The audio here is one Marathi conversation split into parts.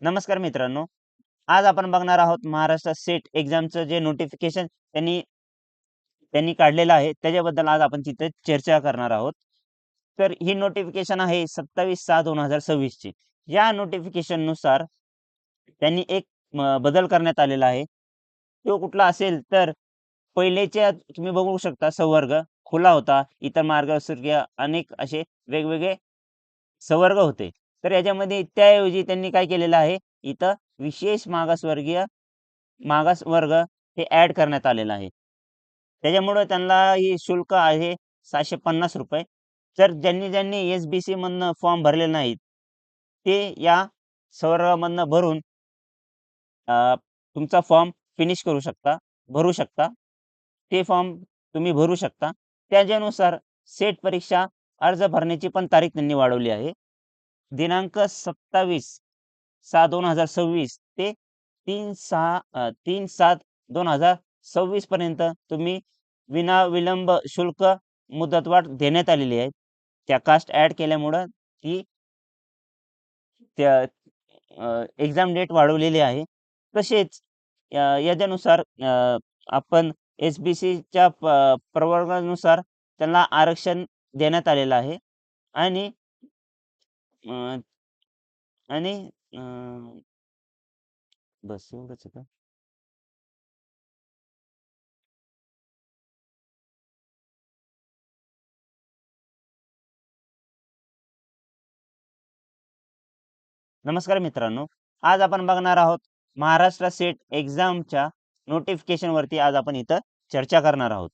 नमस्कार मित्रांनो. आज आपण बघणार आहोत महाराष्ट्र सेट एक्झामचं जे नोटिफिकेशन त्यांनी त्यांनी काढलेलं आहे, त्याच्याबद्दल आज आपण तिथे चर्चा करणार आहोत. तर ही नोटिफिकेशन आहे 27/6/2026 ची. या नोटिफिकेशननुसार त्यांनी एक बदल करण्यात आलेला आहे. तो कुठला असेल तर पहिलेच्या तुम्ही बघू शकता संवर्ग खुला होता. इतर मार्गवर्गीय अनेक असे वेगवेगळे संवर्ग होते. तर याच्यामध्ये त्याऐवजी त्यांनी काय केलेलं आहे, इथं विशेष मागास वर्ग हे ॲड करण्यात आलेलं आहे. त्याच्यामुळं त्यांना ही शुल्क आहे ₹750. तर ज्यांनी एस-बी-सी मधनं फॉर्म भरले नाहीत, ते या संवर्गामधनं भरून तुमचा फॉर्म फिनिश भरू शकता. ते फॉर्म तुम्ही भरू शकता. त्याच्यानुसार सेट परीक्षा अर्ज भरण्याची पण तारीख त्यांनी वाढवली आहे. दिनांक 27/6/2026 ते 3/7/2026 पर्यंत तुम्ही विनाविलंब शुल्क मुदतवाढ देण्यात आलेली आहे. त्या कास्ट ॲड केल्यामुळं ती त्या एक्झाम डेट वाढवलेली आहे. तसेच याच्यानुसार आपण एस-बी-सीच्या प्रवर्गानुसार त्यांना आरक्षण देण्यात आलेलं आहे आणि अ, आणि अ, बस एवढंच आहे का? नमस्कार मित्रांनो. आज आपण बघणार आहोत महाराष्ट्र सेट एक्झामच्या नोटिफिकेशनवरती आज आपण इथं चर्चा करणार आहोत.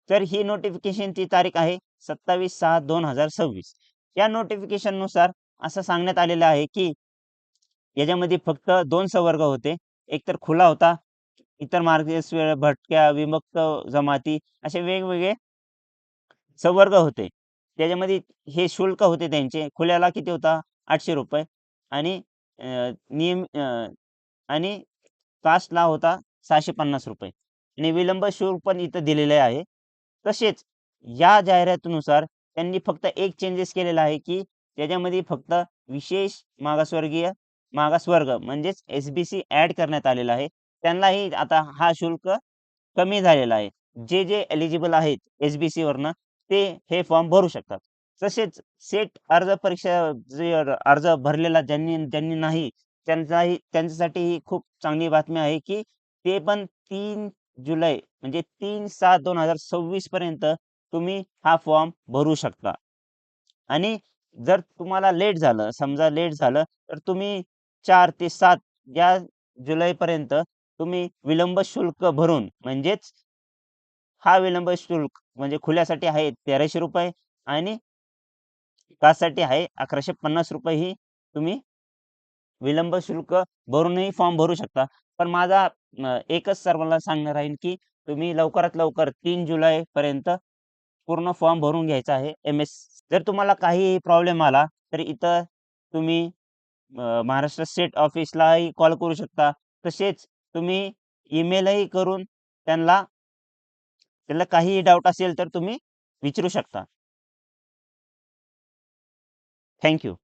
तर ही नोटिफिकेशनची तारीख आहे 27/6/2026. या नोटिफिकेशननुसार असं सांगण्यात आलेलं आहे, की याच्यामध्ये फक्त 2 संवर्ग होते. एक तर खुला होता, इतर मार्गदर्शक भटक्या, विमुक्त जमाती असे वेगवेगळे संवर्ग होते. त्याच्यामध्ये हे शुल्क होते त्यांचे खुल्याला किती होता ₹800 आणि अ, नियम आणि कास्टला होता ₹650 आणि विलंब शुल्क पण इथं दिलेले आहे. तसेच या जाहिरातीनुसार त्यांनी फक्त एक चेंजेस केलेला आहे, की त्याच्यामध्ये फक्त विशेष मागासवर्ग म्हणजेच एस-बी-सी ॲड करण्यात आलेला आहे. त्यांनाही आता हा शुल्क कमी झालेला आहे. जे एलिजिबल आहेत एस-बी-सीवरनं ते हे फॉर्म भरू शकतात. तसेच सेट अर्ज परीक्षा जे अर्ज भरलेला ज्यांनी ज्यांनी नाही त्यांच्यासाठी ही खूप चांगली बातमी आहे, की ते पण 3 जुलै म्हणजे 3/7/2026 पर्यंत तुम्ही हा फॉर्म भरू शकता. आणि जर तुम्हाला समजा लेट झालं, तर तुम्ही 4 ते 7 या जुलैपर्यंत तुम्ही विलंब शुल्क भरून म्हणजेच हा विलंब शुल्क म्हणजे खुल्यासाठी आहे ₹1300 आणि कास्टसाठी आहे ₹1150 ही तुम्ही विलंब शुल्क भरूनही फॉर्म भरू शकता. पण माझा एकच सर्वांना सांगणं राहील, की तुम्ही लवकरात लवकर 3 जुलैपर्यंत पूर्ण फॉर्म भरून घ्यायचा आहे एम-एस. जर तुम्हाला काहीही प्रॉब्लेम आला, तर इथं तुम्ही महाराष्ट्र स्टेट ऑफिसलाही कॉल करू शकता. तसेच तुम्ही ईमेलही करून त्यांना त्याला काहीही डाउट असेल तर तुम्ही विचारू शकता. Thank you.